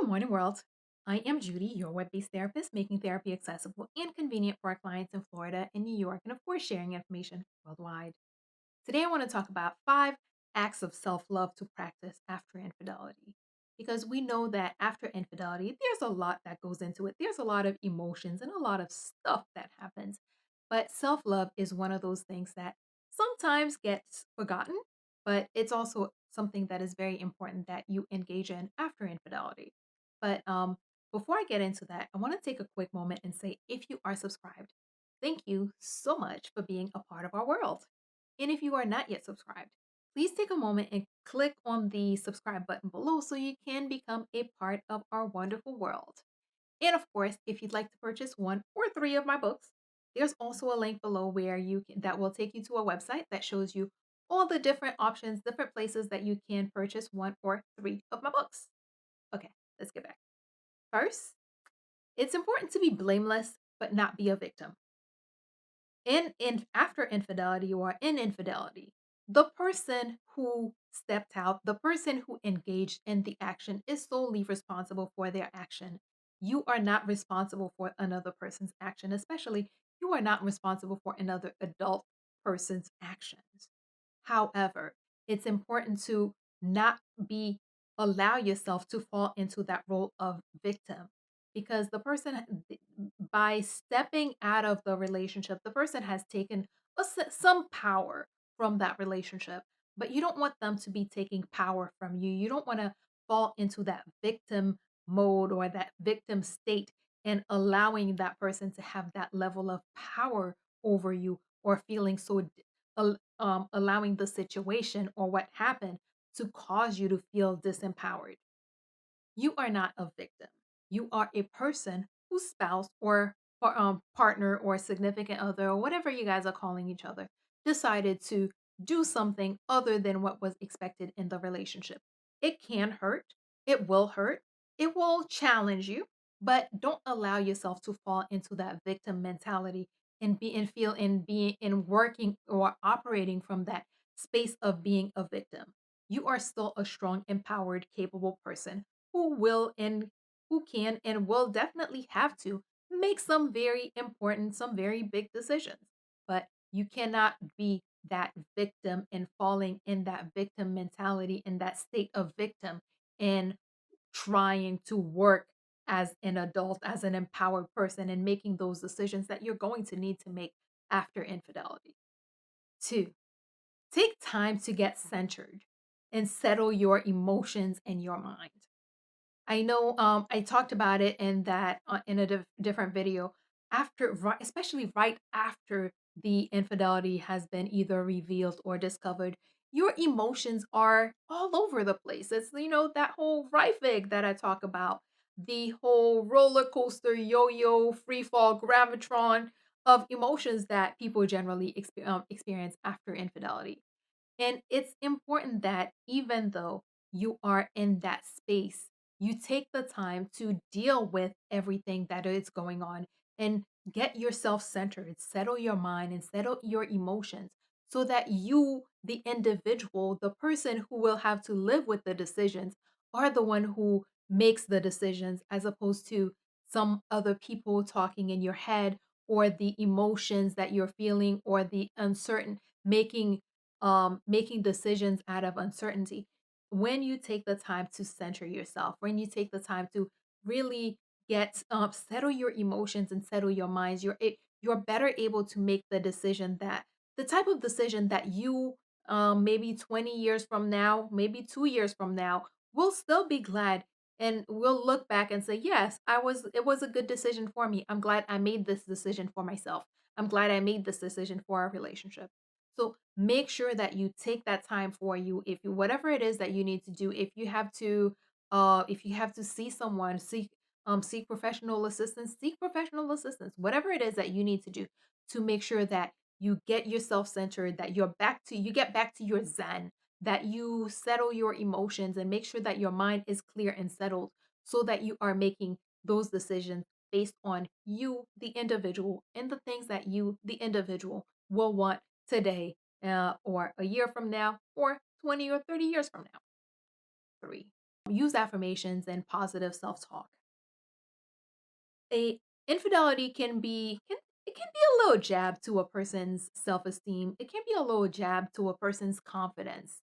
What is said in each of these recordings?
Good morning, world. I am Judy, your web based therapist, making therapy accessible and convenient for our clients in Florida and New York, and of course, sharing information worldwide. Today, I want to talk about 5 acts of self love to practice after infidelity. Because we know that after infidelity, there's a lot that goes into it. There's a lot of emotions and a lot of stuff that happens. But self love is one of those things that sometimes gets forgotten, but it's also something that is very important that you engage in after infidelity. But before I get into that, I want to take a quick moment and say if you are subscribed, thank you so much for being a part of our world. And if you are not yet subscribed, please take a moment and click on the subscribe button below so you can become a part of our wonderful world. And of course, if you'd like to purchase 1 or 3 of my books, there's also a link below where that will take you to a website that shows you all the different options, different places that you can purchase 1 or 3 of my books. Okay, let's get back. First, it's important to be blameless but not be a victim. In after infidelity or in infidelity, the person who stepped out, the person who engaged in the action is solely responsible for their action. You are not responsible for another person's action, especially you are not responsible for another adult person's actions. However, it's important to not be allow yourself to fall into that role of victim because by stepping out of the relationship, the person has taken some power from that relationship, but you don't want them to be taking power from you. You don't want to fall into that victim mode or that victim state and allowing that person to have that level of power over you or feeling allowing the situation or what happened to cause you to feel disempowered. You are not a victim. You are a person whose spouse or partner or significant other or whatever you guys are calling each other decided to do something other than what was expected in the relationship. It can hurt. It will hurt. It will challenge you, but don't allow yourself to fall into that victim mentality and be and feel and be in working or operating from that space of being a victim. You are still a strong, empowered, capable person who can and will definitely have to make some very important, some very big decisions. But you cannot be that victim and falling in that victim mentality, in that state of victim, and trying to work as an adult, as an empowered person, and making those decisions that you're going to need to make after infidelity. Two, take time to get centered and settle your emotions and your mind. I know, I talked about it in that in a different video. Especially right after the infidelity has been either revealed or discovered, your emotions are all over the place. It's that whole Reifig that I talk about, the whole roller coaster, yo-yo, free fall, gravitron of emotions that people generally experience after infidelity. And it's important that even though you are in that space, you take the time to deal with everything that is going on and get yourself centered, settle your mind, and settle your emotions so that you, the individual, the person who will have to live with the decisions, are the one who makes the decisions as opposed to some other people talking in your head or the emotions that you're feeling or the uncertain making making decisions out of uncertainty. When you take the time to center yourself, when you take the time to really settle your emotions and settle your minds, you're better able to make the type of decision that you maybe 20 years from now, maybe 2 years from now, will still be glad and we'll look back and say, yes, it was a good decision for me. I'm glad I made this decision for myself. I'm glad I made this decision for our relationship. So make sure that you take that time for you. If you whatever it is that you need to do, if you have to see someone, seek professional assistance, seek professional assistance, whatever it is that you need to do to make sure that you get yourself centered, that you get back to your zen, that you settle your emotions and make sure that your mind is clear and settled so that you are making those decisions based on you, the individual, and the things that you, the individual, will want today, or a year from now, or 20 or 30 years from now. 3. use affirmations and positive self-talk. A infidelity it can be a little jab to a person's self-esteem. It can be a little jab to a person's confidence.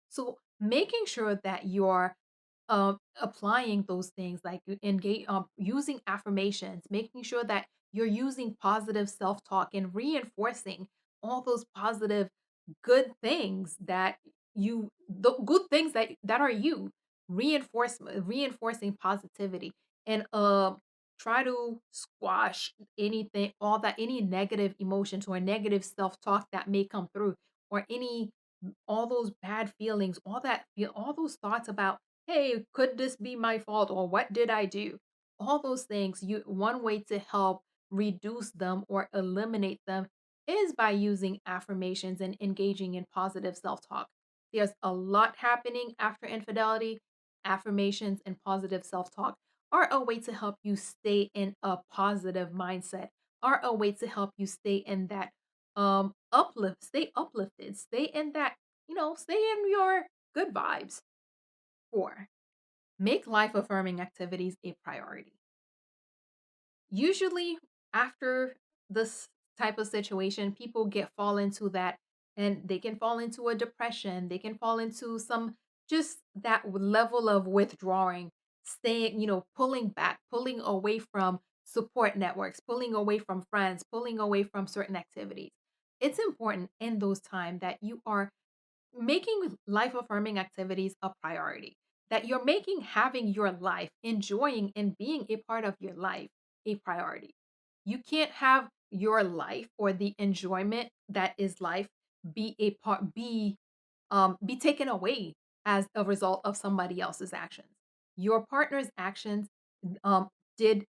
So making sure that you're applying those things like engage using affirmations, making sure that you're using positive self-talk and reinforcing all those positive good things that the good things that are you, reinforcing positivity, and try to squash anything all that any negative emotions or negative self-talk that may come through, or any all those bad feelings, all those thoughts about, hey, could this be my fault, or what did I do? All those things, you one way to help reduce them or eliminate them is by using affirmations and engaging in positive self-talk. There's a lot happening after infidelity. Affirmations and positive self-talk are a way to help you stay in a positive mindset, are a way to help you stay in that stay uplifted, stay in that, stay in your good vibes. 4, make life affirming activities a priority. Usually, after this type of situation, people get fall into that, and they can fall into a depression. They can fall into some just that level of withdrawing, staying, pulling back, pulling away from support networks, pulling away from friends, pulling away from certain activities. It's important in those times that you are making life affirming activities a priority, that you're making having your life, enjoying and being a part of your life, a priority. You can't have your life or the enjoyment that is life be taken away as a result of somebody else's actions. Your partner's actions um did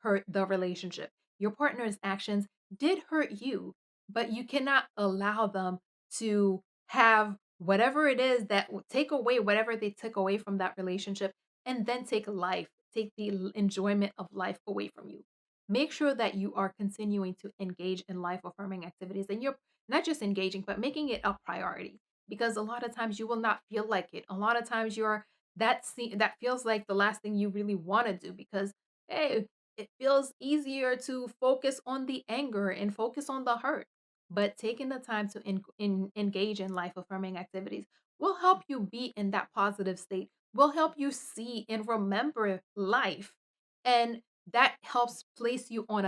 hurt the relationship. Your partner's actions did hurt you, but you cannot allow them to have whatever it is that will take away whatever they took away from that relationship, and then take the enjoyment of life away from you. Make sure that you are continuing to engage in life affirming activities, and you're not just engaging, but making it a priority, because a lot of times you will not feel like it. A lot of times that feels like the last thing you really want to do, because hey, it feels easier to focus on the anger and focus on the hurt. But taking the time to engage in life affirming activities will help you be in that positive state, will help you see and remember life. And that helps place you on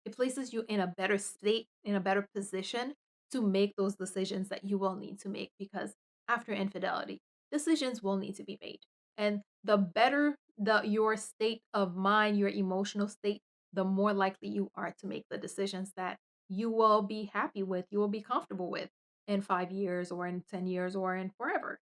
it places you in a better state, in a better position to make those decisions that you will need to make, because after infidelity, decisions will need to be made. And the better your state of mind, your emotional state, the more likely you are to make the decisions that you will be happy with, you will be comfortable with in 5 years or in 10 years or in forever.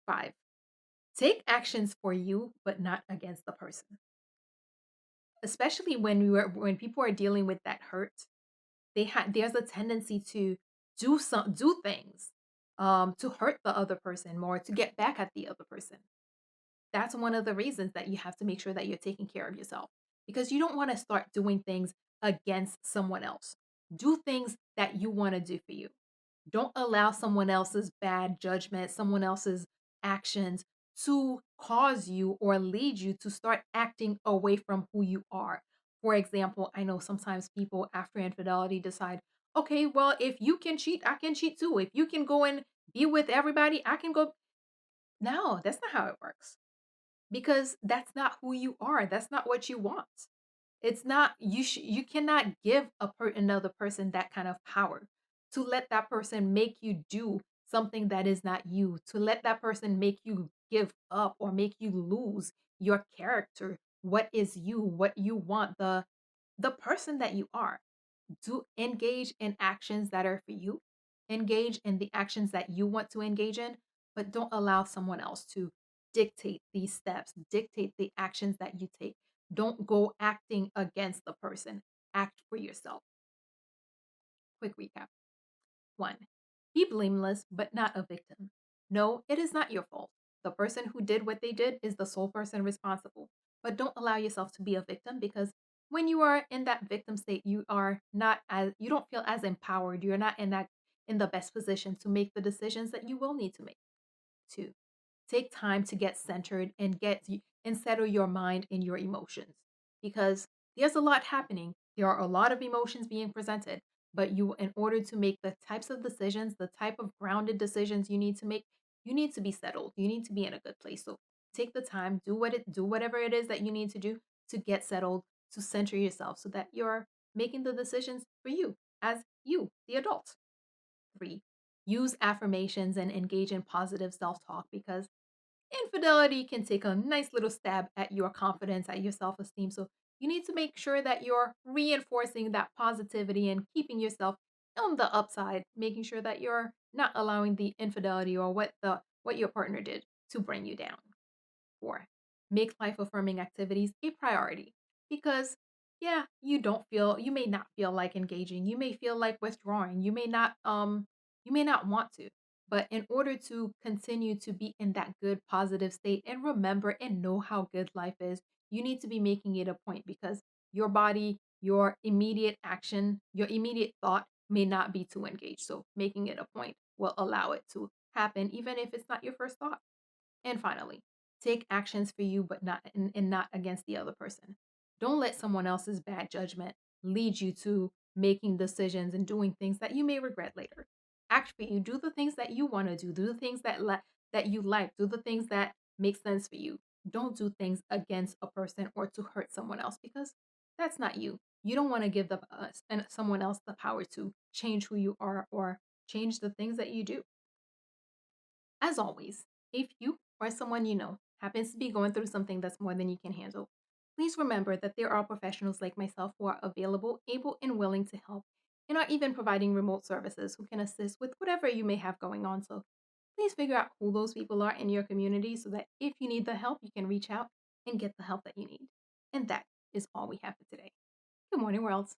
5, take actions for you, but not against the person. Especially when people are dealing with that hurt, there's a tendency to do things to hurt the other person more, to get back at the other person. That's one of the reasons that you have to make sure that you're taking care of yourself, because you don't want to start doing things against someone else. Do things that you want to do for you. Don't allow someone else's bad judgment, someone else's actions to cause you or lead you to start acting away from who you are. For example, I know sometimes people after infidelity decide, okay, well, if you can cheat, I can cheat too. If you can go and be with everybody, I can go. No, that's not how it works, because that's not who you are. That's not what you want. It's not you cannot give another person that kind of power, to let that person make you do something that is not you, to let that person make you give up or make you lose your character, what is you, what you want, the person that you are. Do engage in actions that are for you. Engage in the actions that you want to engage in, but don't allow someone else to dictate these steps, dictate the actions that you take. Don't go acting against the person. Act for yourself. Quick recap. 1, be blameless, but not a victim. No, it is not your fault. The person who did what they did is the sole person responsible. But don't allow yourself to be a victim, because when you are in that victim state, you don't feel as empowered. You're not in the best position to make the decisions that you will need to make. 2, Take time to get centered and and settle your mind and your emotions because there's a lot happening. There are a lot of emotions being presented, but in order to make the types of decisions, the type of grounded decisions you need to make, you need to be settled. You need to be in a good place. So take the time, do whatever it is that you need to do to get settled, to center yourself so that you're making the decisions for you as you, the adult. 3, use affirmations and engage in positive self-talk because infidelity can take a nice little stab at your confidence, at your self esteem. So you need to make sure that you're reinforcing that positivity and keeping yourself on the upside, making sure that you're not allowing the infidelity or what your partner did to bring you down. 4, make life affirming activities a priority because, yeah, you may not feel like engaging. You may feel like withdrawing. You may not want to. But in order to continue to be in that good positive state and remember and know how good life is, you need to be making it a point because your body, your immediate action, your immediate thought may not be to engage. So making it a point will allow it to happen, even if it's not your first thought. And finally, take actions for you, but and not against the other person. Don't let someone else's bad judgment lead you to making decisions and doing things that you may regret later. Act for you. Do the things that you want to do. Do the things that you like. Do the things that make sense for you. Don't do things against a person or to hurt someone else because that's not you. You don't want to give and someone else the power to change who you are or change the things that you do. As always, if you or someone you know happens to be going through something that's more than you can handle, please remember that there are professionals like myself who are available, able, and willing to help, and are even providing remote services who can assist with whatever you may have going on. So please figure out who those people are in your community so that if you need the help, you can reach out and get the help that you need. And that is all we have for today. Good morning, world.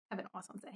Have an awesome day.